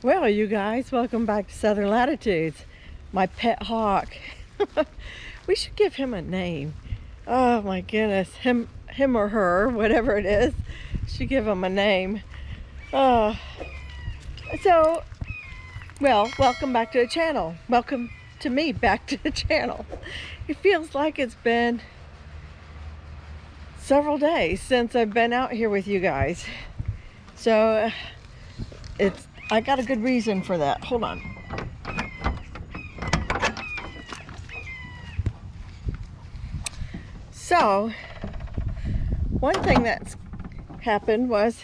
Well, you guys, welcome back to Southern Latitudes. My pet hawk. We should give him a name. Oh my goodness, him or her, whatever it is, should give him a name. Uh, well, welcome back to the channel. Welcome to me back to the channel. It feels like it's been several days since I've been out here with you guys. So I got a good reason for that. Hold on. So, one thing that's happened was,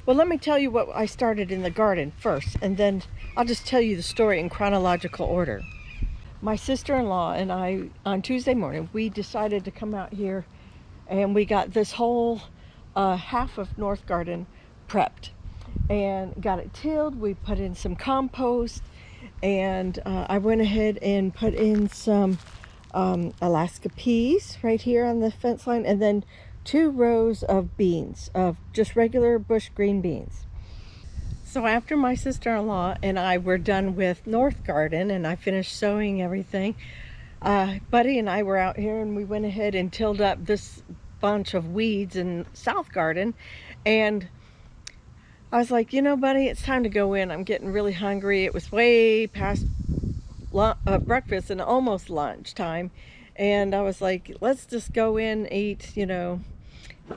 well, let me tell you what I started in the garden first, and then I'll just tell you the story in chronological order. My sister-in-law and I, on Tuesday morning, we decided to come out here, and we got this whole half of North Garden prepped and got it tilled. We put in some compost, and I went ahead and put in some Alaska peas right here on the fence line, and then 2 rows of beans, of just regular bush green beans. So after my sister-in-law and I were done with North Garden and I finished sowing everything, Buddy and I were out here and we went ahead and tilled up this bunch of weeds in South Garden. And I was like, you know, Buddy, it's time to go in. I'm getting really hungry. It was way past breakfast and almost lunchtime. And I was like, let's just go in, eat, you know,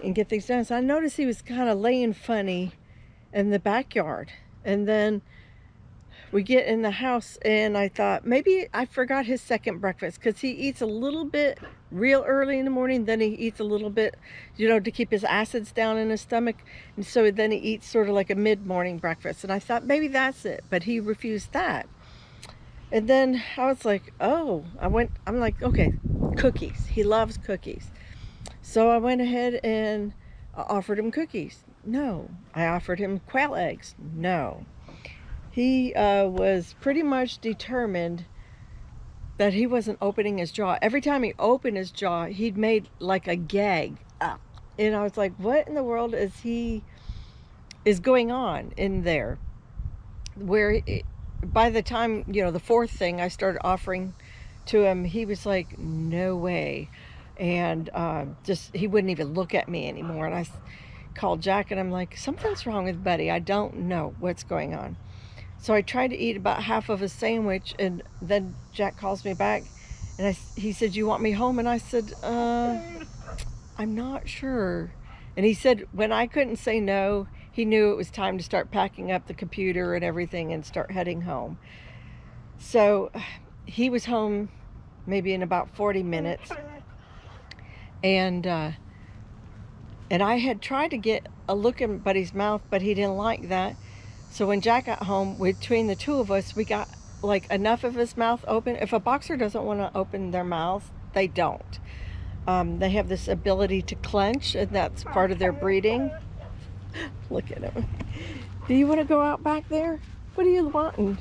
and get things done. So I noticed he was kind of laying funny in the backyard. And then we get in the house and I thought maybe I forgot his second breakfast, because he eats a little bit real early in the morning, then he eats a little bit, you know, to keep his acids down in his stomach, and so then he eats sort of like a mid-morning breakfast. And I thought maybe that's it, but he refused that. And then I was like, oh, I'm like, okay, cookies. He loves cookies. So I went ahead and offered him cookies. No. I offered him quail eggs. No. He was pretty much determined that he wasn't opening his jaw. Every time he opened his jaw, he'd made like a gag. And I was like, what in the world is going on in there? Where by the time, you know, the fourth thing I started offering to him, he was like, no way. And just, he wouldn't even look at me anymore. And I called Jack and I'm like, something's wrong with Buddy. I don't know what's going on. So I tried to eat about half of a sandwich, and then Jack calls me back and he said, you want me home? And I said, I'm not sure. And he said, when I couldn't say no, he knew it was time to start packing up the computer and everything and start heading home. So he was home maybe in about 40 minutes. And I had tried to get a look in Buddy's mouth, but he didn't like that. So when Jack got home, between the two of us, we got like enough of his mouth open. If a boxer doesn't want to open their mouths, they don't. They have this ability to clench, and that's part of their breeding. Look at him. Do you want to go out back there? What are you wanting?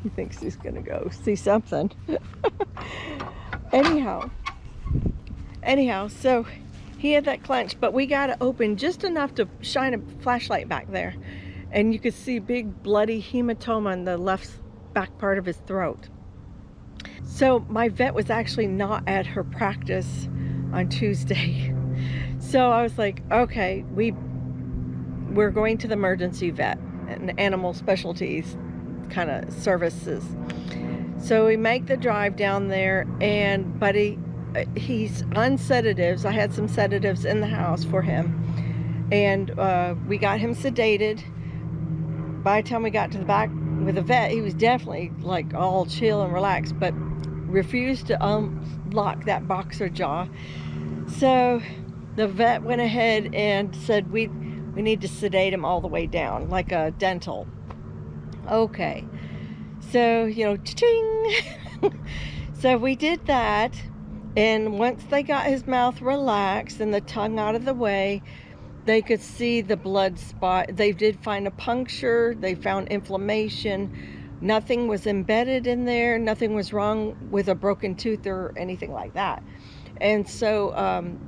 He thinks he's going to go see something. Anyhow, so he had that clench, but we got it open just enough to shine a flashlight back there. And you could see big bloody hematoma in the left back part of his throat. So my vet was actually not at her practice on Tuesday. So I was like, okay, we're going to the emergency vet and animal specialties kind of services. So we make the drive down there, and Buddy, he's on sedatives. I had some sedatives in the house for him, and we got him sedated. By the time we got to the back with the vet, he was definitely like all chill and relaxed, but refused to unlock that boxer jaw. So the vet went ahead and said we need to sedate him all the way down, like a dental. Okay, so, you know, cha-ching. So we did that, and once they got his mouth relaxed and the tongue out of the way, they could see the blood spot. They did find a puncture. They found inflammation. Nothing was embedded in there. Nothing was wrong with a broken tooth or anything like that. And so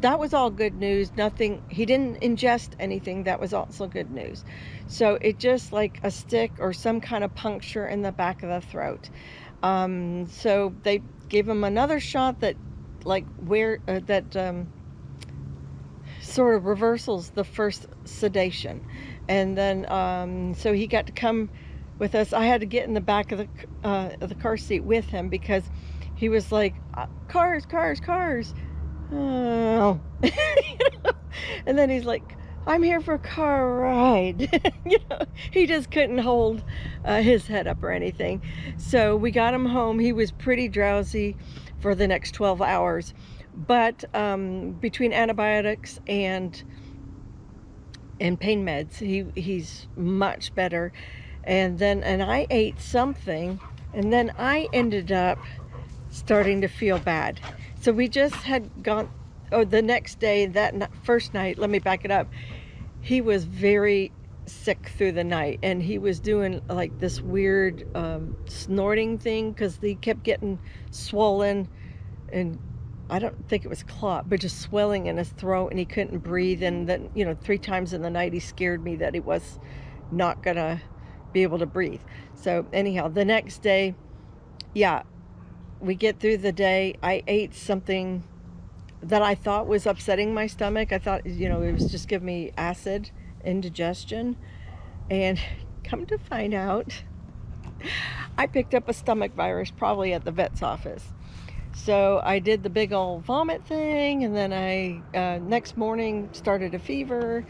that was all good news. Nothing, he didn't ingest anything. That was also good news. So it just like a stick or some kind of puncture in the back of the throat. So they gave him another shot that like sort of reversals the first sedation. And then so he got to come with us. I had to get in the back of the car seat with him because he was like, cars, cars, cars. Oh. You know? And then he's like, I'm here for a car ride. You know, he just couldn't hold his head up or anything. So we got him home. He was pretty drowsy for the next 12 hours. But between antibiotics and pain meds, he's much better. And I ate something, and then I ended up starting to feel bad. So we just had gone, the next day, first night, let me back it up. He was very sick through the night, and he was doing like this weird snorting thing because he kept getting swollen, and I don't think it was clot, but just swelling in his throat, and he couldn't breathe. And then, you know, 3 times in the night he scared me that he was not gonna be able to breathe. So anyhow, the next day, yeah, we get through the day. I ate something that I thought was upsetting my stomach. I thought, you know, it was just giving me acid indigestion. And come to find out, I picked up a stomach virus probably at the vet's office. So I did the big old vomit thing, and then I next morning started a fever.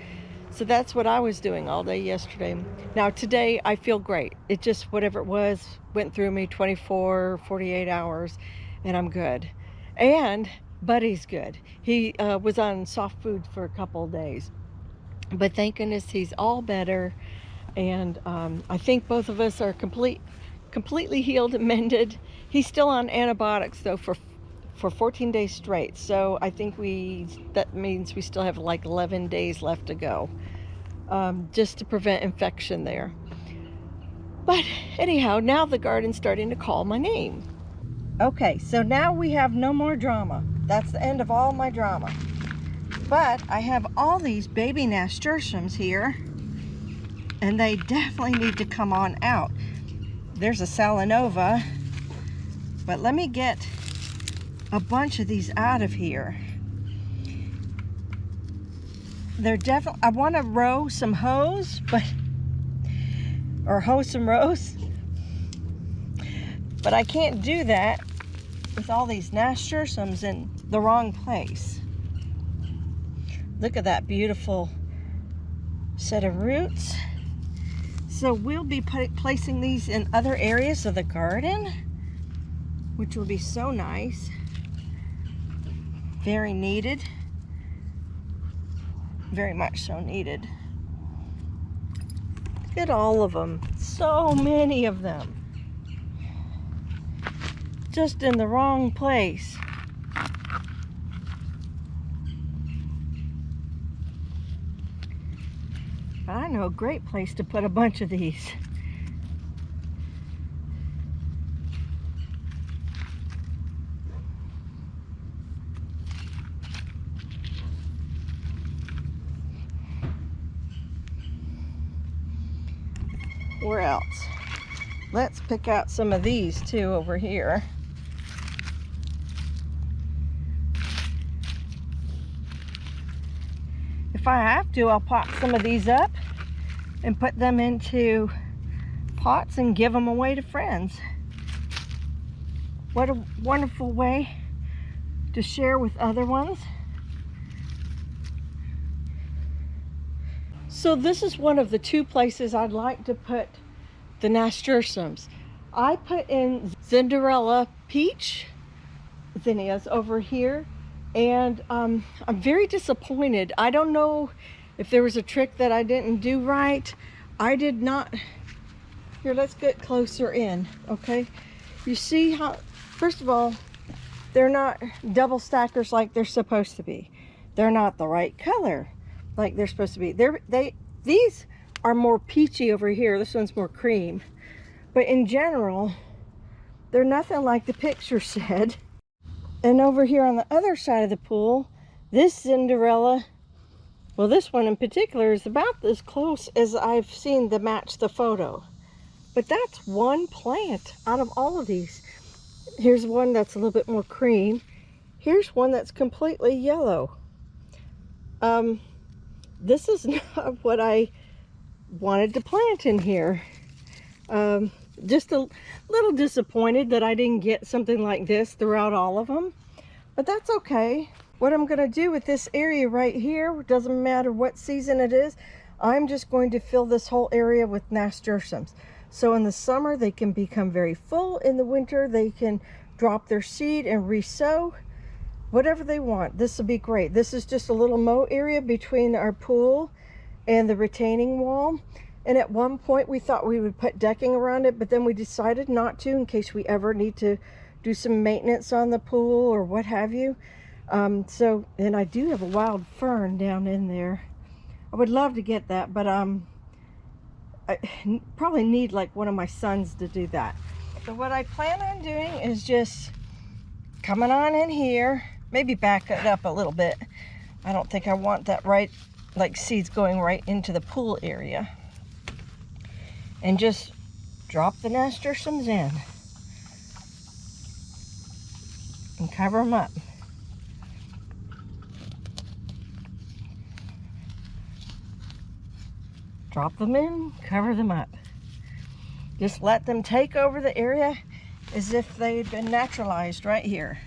So that's what I was doing all day yesterday. Now today I feel great. It just, whatever it was, went through me 24, 48 hours, and I'm good. And Buddy's good. He was on soft food for a couple of days. But thank goodness he's all better. And I think both of us are completely healed and mended. He's still on antibiotics though for 14 days straight. So I think that means we still have like 11 days left to go, just to prevent infection there. But anyhow, now the garden's starting to call my name. Okay, so now we have no more drama. That's the end of all my drama. But I have all these baby nasturtiums here, and they definitely need to come on out. There's a Salanova, but let me get a bunch of these out of here. They're definitely, I want to row some hose, or hoe some rows, but I can't do that with all these nasturtiums in the wrong place. Look at that beautiful set of roots. So we'll be placing these in other areas of the garden, which will be so nice. Very needed. Very much so needed. Look at all of them. So many of them. Just in the wrong place. I know a great place to put a bunch of these. Where else? Let's pick out some of these too over here. If I have to, I'll pop some of these up and put them into pots and give them away to friends. What a wonderful way to share with other ones. So this is one of the 2 places I'd like to put the nasturtiums. I put in Cinderella peach zinnias over here, and I'm very disappointed. I don't know if there was a trick that I didn't do right. I did not. Here, let's get closer in, okay? You see how, first of all, they're not double stackers like they're supposed to be. They're not the right color like they're supposed to be. These are more peachy over here. This one's more cream. But in general, they're nothing like the picture said. And over here on the other side of the pool, this Cinderella, well, this one in particular is about as close as I've seen to match the photo. But that's one plant out of all of these. Here's one that's a little bit more cream. Here's one that's completely yellow. This is not what I wanted to plant in here. Just a little disappointed that I didn't get something like this throughout all of them, but that's okay. What I'm going to do with this area right here, doesn't matter what season it is, I'm just going to fill this whole area with nasturtiums. So in the summer they can become very full, in the winter they can drop their seed and re-sow, whatever they want. This will be great. This is just a little mow area between our pool and the retaining wall. And at one point we thought we would put decking around it, but then we decided not to in case we ever need to do some maintenance on the pool or what have you. And I do have a wild fern down in there. I would love to get that, but I probably need like one of my sons to do that. So what I plan on doing is just coming on in here, maybe back it up a little bit. I don't think I want that like seeds going right into the pool area. And just drop the nasturtiums in and cover them up. Drop them in, cover them up. Just let them take over the area as if they'd been naturalized right here.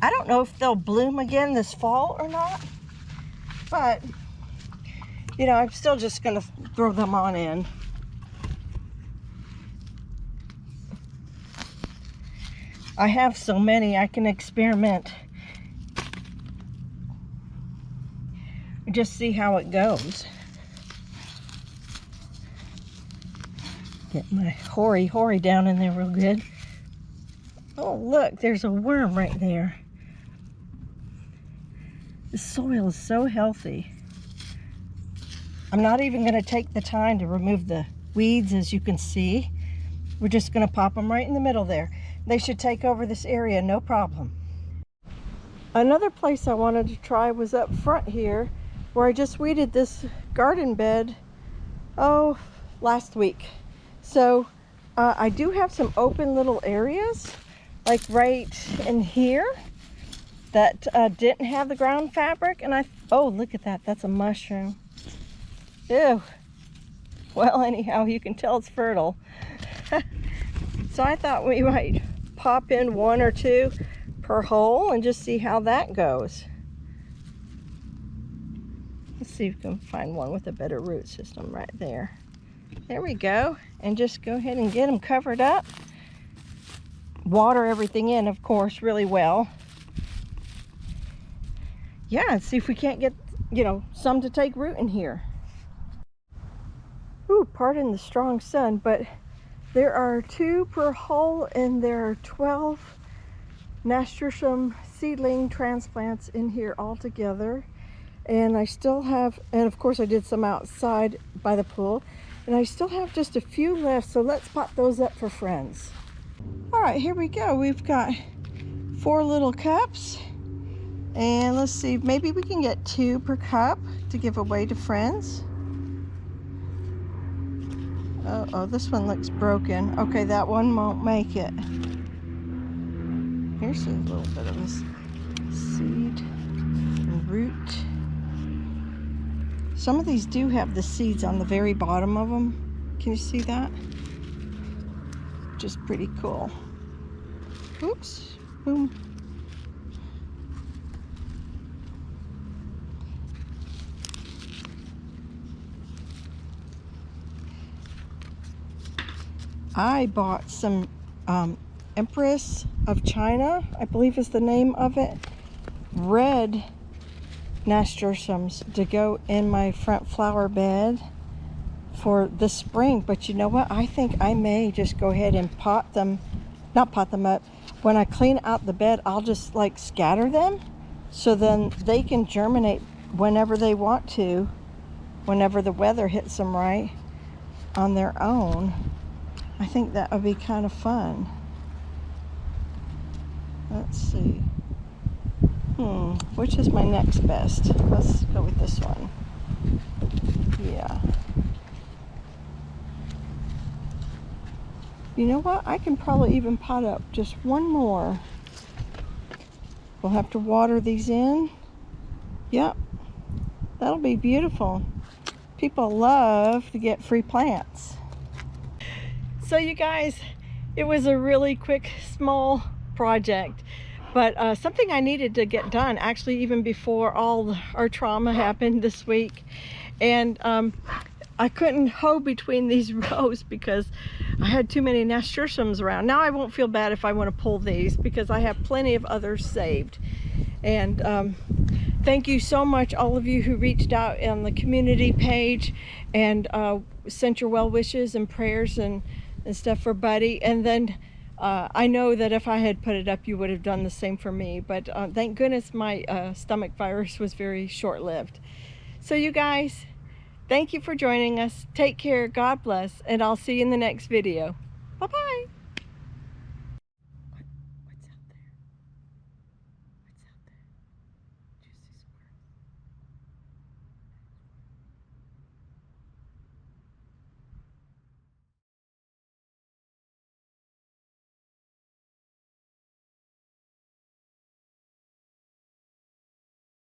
I don't know if they'll bloom again this fall or not, but you know, I'm still just gonna throw them on in. I have so many, I can experiment. Just see how it goes. Get my hoary down in there real good. Oh look, there's a worm right there. The soil is so healthy. I'm not even going to take the time to remove the weeds, as you can see. We're just going to pop them right in the middle there. They should take over this area, no problem. Another place I wanted to try was up front here, where I just weeded this garden bed, last week. So I do have some open little areas, like right in here, that didn't have the ground fabric. And oh, look at that, that's a mushroom. Ew. Well, anyhow, you can tell it's fertile. So I thought we might pop in one or two per hole and just see how that goes. Let's see if we can find one with a better root system right there. There we go. And just go ahead and get them covered up. Water everything in, of course, really well. Yeah, and see if we can't get, you know, some to take root in here. Ooh, pardon the strong sun, but there are 2 per hole and there are 12 nasturtium seedling transplants in here altogether. And I still have, and of course I did some outside by the pool, and I still have just a few left, so let's pop those up for friends. All right, here we go. We've got 4 little cups, and let's see, maybe we can get 2 per cup to give away to friends. Oh, this one looks broken. Okay, that one won't make it. Here's a little bit of a seed and root. Some of these do have the seeds on the very bottom of them. Can you see that? Which is pretty cool. Oops, boom. I bought some Empress of China, I believe is the name of it, red nasturtiums to go in my front flower bed for the spring. But you know what? I think I may just go ahead and not pot them up. When I clean out the bed, I'll just like scatter them so then they can germinate whenever they want to, whenever the weather hits them right on their own. I think that would be kind of fun. Let's see. Which is my next best? Let's go with this one. Yeah. You know what? I can probably even pot up just one more. We'll have to water these in. Yep. That'll be beautiful. People love to get free plants. So you guys, it was a really quick, small project, but something I needed to get done actually even before all our trauma happened this week. And I couldn't hoe between these rows because I had too many nasturtiums around. Now I won't feel bad if I want to pull these because I have plenty of others saved. And thank you so much, all of you who reached out on the community page and sent your well wishes and prayers and stuff for Buddy. And then I know that if I had put it up, you would have done the same for me. But thank goodness my stomach virus was very short-lived. So you guys, thank you for joining us. Take care, God bless, and I'll see you in the next video. Bye-bye.